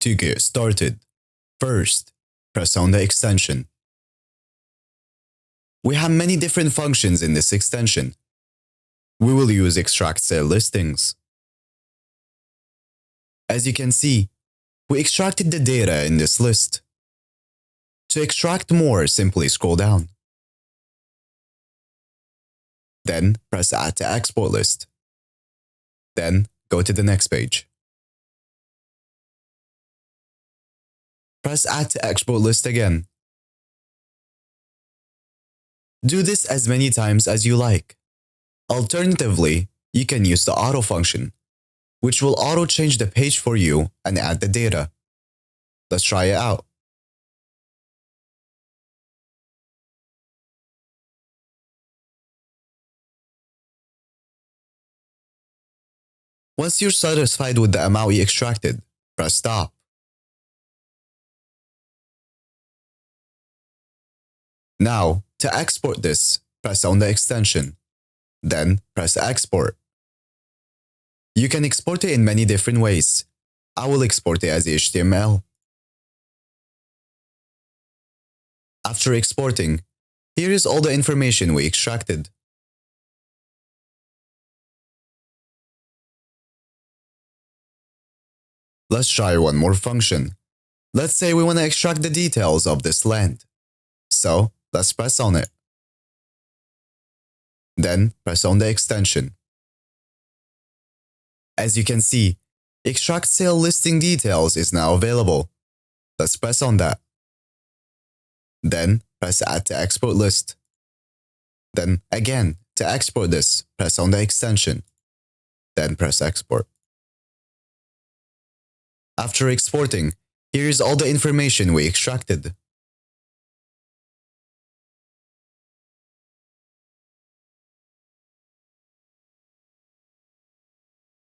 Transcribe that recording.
To get started, first, press on the extension. We have many different functions in this extension. We will use extract sale listings. As you can see, we extracted the data in this list. To extract more, simply scroll down. Then press Add to Export List. Then go to the next page. Press Add to Export List again. Do this as many times as you like. Alternatively, you can use the auto function, which will auto-change the page for you and add the data. Let's try it out. Once you're satisfied with the amount you extracted, press Stop. Now, to export this, press on the extension. Then press Export. You can export it in many different ways. I will export it as HTML. After exporting, here is all the information we extracted. Let's try one more function. Let's say we want to extract the details of this land. So, let's press on it. Then press on the extension. As you can see, Extract Sale Listing Details is now available. Let's press on that. Then press Add to Export List. Then again, to export this, press on the extension. Then press Export. After exporting, here is all the information we extracted.